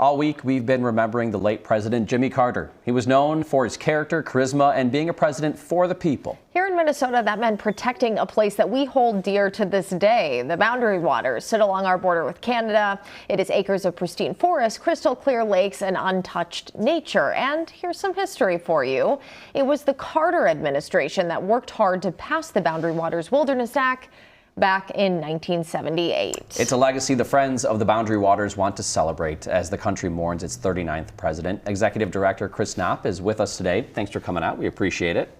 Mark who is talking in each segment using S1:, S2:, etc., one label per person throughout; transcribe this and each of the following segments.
S1: All week, we've been remembering the late President Jimmy Carter. He was known for his character, charisma, and being a president for the people.
S2: Here in Minnesota, that meant protecting a place that we hold dear to this day. The Boundary Waters sit along our border with Canada. It is acres of pristine forest, crystal clear lakes, and untouched nature. And here's some history for you. It was the Carter administration that worked hard to pass the Boundary Waters Wilderness Act back in 1978.
S1: It's a legacy the Friends of the Boundary Waters want to celebrate as the country mourns its 39th president. Executive Director Chris Knopp is with us today. Thanks for coming out. We appreciate it.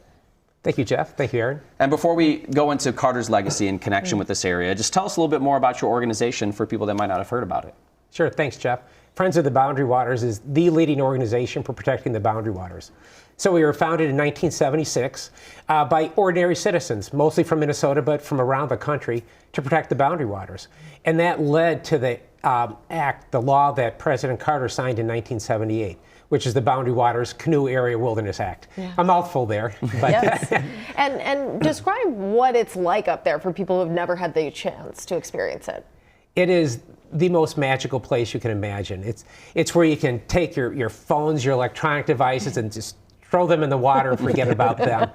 S3: Thank you, Jeff. Thank you, Aaron.
S1: And before we go into Carter's legacy in connection with this area, just tell us a little bit more about your organization for people that might not have heard about it.
S3: Sure. Thanks, Jeff. Friends of the Boundary Waters is the leading organization for protecting the Boundary Waters. So we were founded in 1976 by ordinary citizens, mostly from Minnesota, but from around the country, to protect the Boundary Waters. And that led to the act, the law that President Carter signed in 1978, which is the Boundary Waters Canoe Area Wilderness Act. Yeah. A mouthful there. But
S2: yes. And describe what it's like up there for people who've never had the chance to experience it.
S3: It is the most magical place you can imagine. It's where you can take your phones, your electronic devices, and just throw them in the water and forget about them.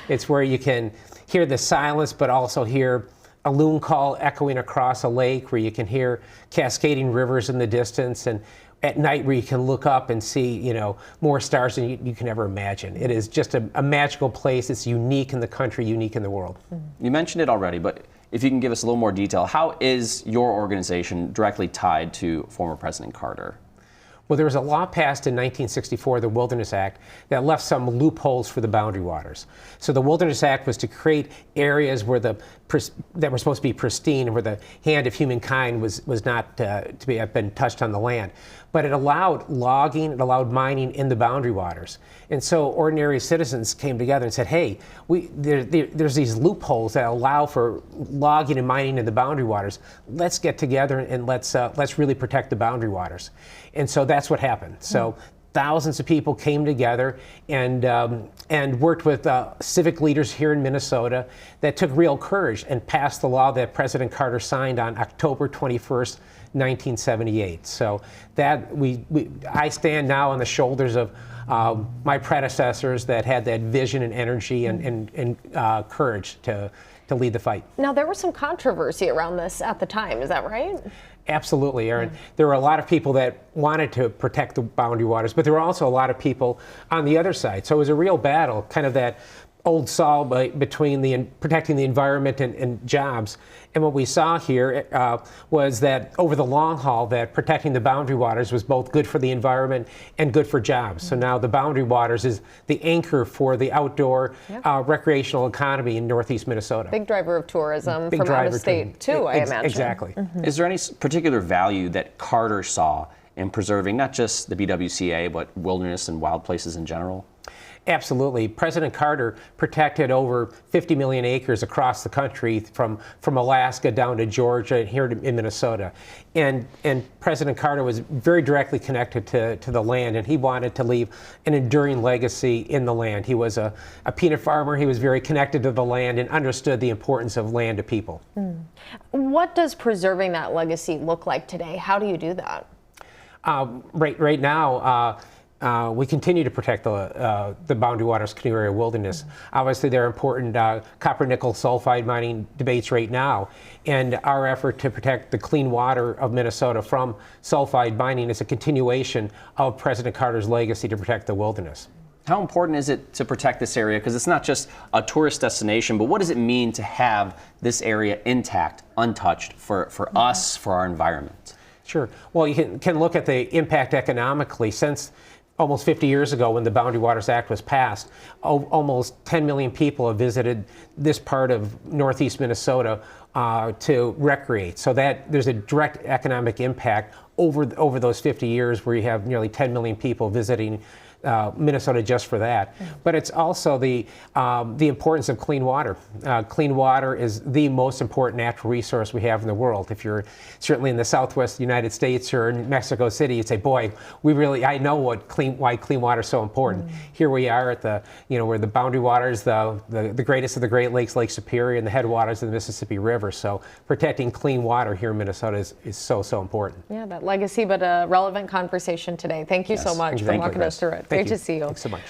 S3: It's where you can hear the silence, but also hear a loon call echoing across a lake, where you can hear cascading rivers in the distance, and at night where you can look up and see, more stars than you can ever imagine. It is just a magical place. It's unique in the country, unique in the world.
S1: You mentioned it already, but if you can give us a little more detail, how is your organization directly tied to former President Carter?
S3: Well, there was a law passed in 1964, the Wilderness Act, that left some loopholes for the Boundary Waters. So the Wilderness Act was to create areas where that were supposed to be pristine, where the hand of humankind was not have been touched on the land. But it allowed logging, it allowed mining in the Boundary Waters. And so ordinary citizens came together and said, hey, there's these loopholes that allow for logging and mining in the Boundary Waters. Let's get together and let's really protect the Boundary Waters. And so that's what happened. So thousands of people came together and worked with civic leaders here in Minnesota that took real courage and passed the law that President Carter signed on October 21st, 1978. So that I stand now on the shoulders of my predecessors that had that vision and energy and courage to lead the fight.
S2: Now, there was some controversy around this at the time, is that right?
S3: Absolutely, Aaron. There were a lot of people that wanted to protect the Boundary Waters, but there were also a lot of people on the other side. So it was a real battle, kind of that old saw between protecting the environment and jobs. And what we saw here was that over the long haul, that protecting the Boundary Waters was both good for the environment and good for jobs. So now the Boundary Waters is the anchor for the outdoor recreational economy in Northeast Minnesota.
S2: Big driver of tourism from out of state too, I imagine.
S3: Exactly.
S1: Is there any particular value that Carter saw in preserving not just the BWCA, but wilderness and wild places in general?
S3: Absolutely. President Carter protected over 50 million acres across the country, from Alaska down to Georgia and here in Minnesota. And President Carter was very directly connected to the land, and he wanted to leave an enduring legacy in the land. He was a peanut farmer. He was very connected to the land and understood the importance of land to people.
S2: What does preserving that legacy look like today? How do you do that?
S3: Right now, we continue to protect the Boundary Waters Canoe Area Wilderness. Obviously, there are important copper-nickel sulfide mining debates right now, and our effort to protect the clean water of Minnesota from sulfide mining is a continuation of President Carter's legacy to protect the wilderness.
S1: How important is it to protect this area? Because it's not just a tourist destination, but what does it mean to have this area intact, untouched for us, for our environment?
S3: Sure. Well, you can look at the impact economically. Since almost 50 years ago, when the Boundary Waters Act was passed, almost 10 million people have visited this part of Northeast Minnesota to recreate. So that there's a direct economic impact over those 50 years, where you have nearly 10 million people visiting Minnesota just for that. But it's also the importance of clean water. Clean water is the most important natural resource we have in the world. If you're certainly in the Southwest United States or in Mexico City, you'd say, boy, I know why clean water is so important. Here we are at where the boundary waters, the greatest of the Great Lakes, Lake Superior, and the headwaters of the Mississippi River. So protecting clean water here in Minnesota is so important.
S2: Yeah, that legacy, but a relevant conversation today. Thank you so much for walking us through it. Great to see you.
S3: Thanks so much.